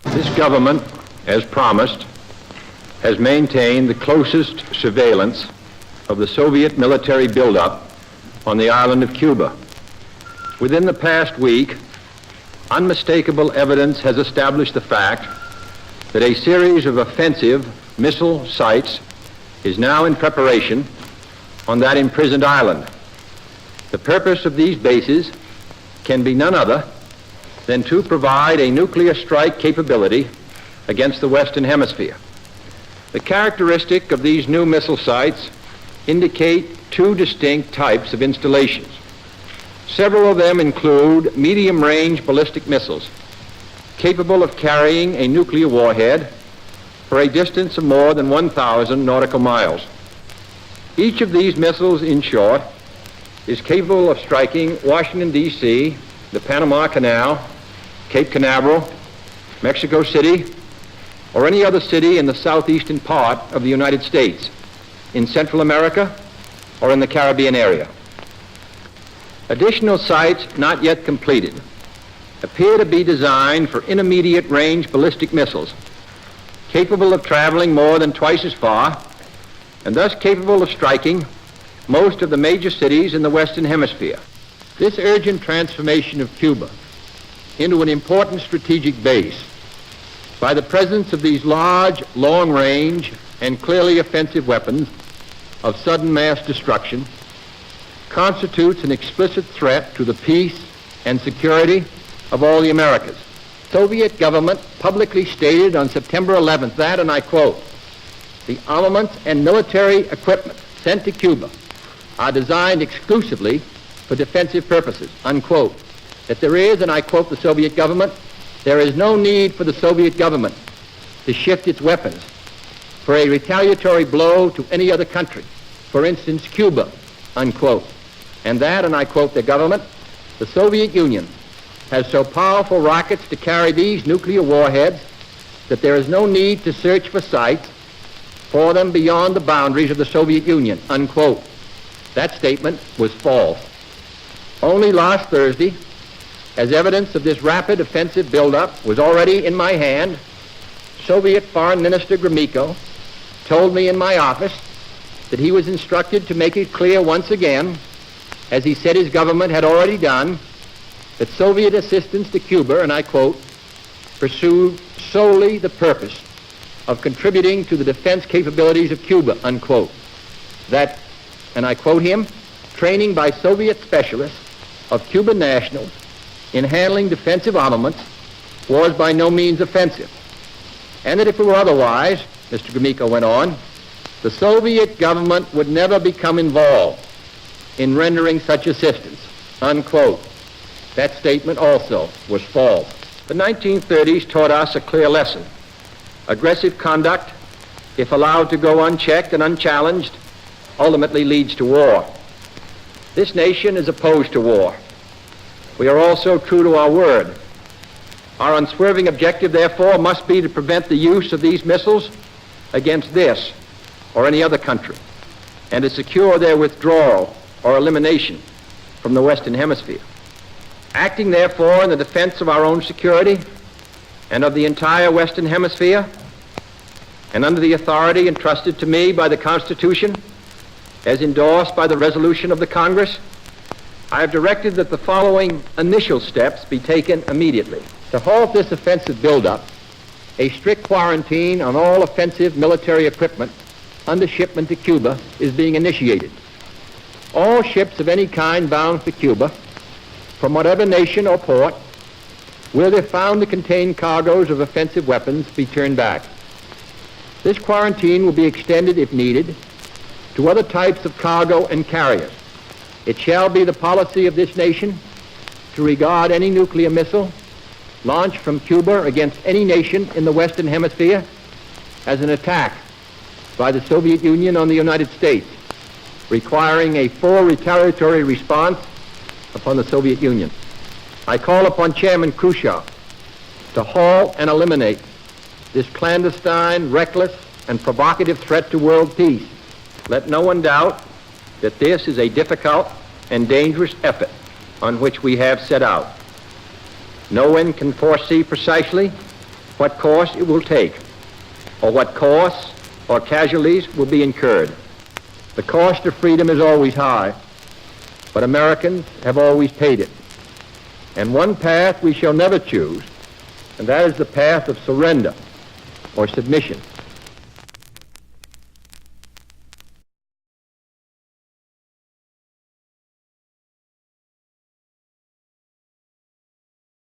This government, as promised, has maintained the closest surveillance of the Soviet military buildup on the island of Cuba. Within the past week, unmistakable evidence has established the fact that a series of offensive missile sites is now in preparation on that imprisoned island. The purpose of these bases can be none other than to provide a nuclear strike capability against the Western Hemisphere. The characteristic of these new missile sites indicate two distinct types of installations. Several of them include medium-range ballistic missiles capable of carrying a nuclear warhead for a distance of more than 1,000 nautical miles. Each of these missiles, in short, is capable of striking Washington, D.C., the Panama Canal, Cape Canaveral, Mexico City, or any other city in the southeastern part of the United States, in Central America, or in the Caribbean area. Additional sites not yet completed appear to be designed for intermediate range ballistic missiles capable of traveling more than twice as far and thus capable of striking most of the major cities in the Western Hemisphere. This urgent transformation of Cuba into an important strategic base by the presence of these large, long-range, and clearly offensive weapons of sudden mass destruction constitutes an explicit threat to the peace and security of all the Americas. The Soviet government publicly stated on September 11th that, and I quote, "The armaments and military equipment sent to Cuba are designed exclusively for defensive purposes," unquote. That there is, and I quote the Soviet government, "there is no need for the Soviet government to shift its weapons for a retaliatory blow to any other country, for instance, Cuba," unquote. And that, and I quote the government, "the Soviet Union has so powerful rockets to carry these nuclear warheads that there is no need to search for sites for them beyond the boundaries of the Soviet Union," unquote. That statement was false. Only last Thursday, as evidence of this rapid offensive buildup was already in my hand, Soviet Foreign Minister Gromyko told me in my office that he was instructed to make it clear once again, as he said his government had already done, that Soviet assistance to Cuba, and I quote, "pursued solely the purpose of contributing to the defense capabilities of Cuba," unquote. That, and I quote him, "training by Soviet specialists of Cuban nationals in handling defensive armaments was by no means offensive. And that if it were otherwise," Mr. Gromyko went on, "the Soviet government would never become involved in rendering such assistance," unquote. That statement also was false. The 1930s taught us a clear lesson. Aggressive conduct, if allowed to go unchecked and unchallenged, ultimately leads to war. This nation is opposed to war. We are also true to our word. Our unswerving objective, therefore, must be to prevent the use of these missiles against this or any other country, and to secure their withdrawal or elimination from the Western Hemisphere. Acting, therefore, in the defense of our own security and of the entire Western Hemisphere, and under the authority entrusted to me by the Constitution, as endorsed by the resolution of the Congress, I have directed that the following initial steps be taken immediately. To halt this offensive buildup, a strict quarantine on all offensive military equipment under shipment to Cuba is being initiated. All ships of any kind bound for Cuba, from whatever nation or port, will, if found to contain cargoes of offensive weapons, be turned back. This quarantine will be extended, if needed, to other types of cargo and carriers. It shall be the policy of this nation to regard any nuclear missile launched from Cuba against any nation in the Western Hemisphere as an attack by the Soviet Union on the United States, requiring a full retaliatory response upon the Soviet Union. I call upon Chairman Khrushchev to halt and eliminate this clandestine, reckless, and provocative threat to world peace. Let no one doubt that this is a difficult and dangerous effort on which we have set out. No one can foresee precisely what course it will take, or what costs or casualties will be incurred. The cost of freedom is always high, but Americans have always paid it. And one path we shall never choose, and that is the path of surrender or submission.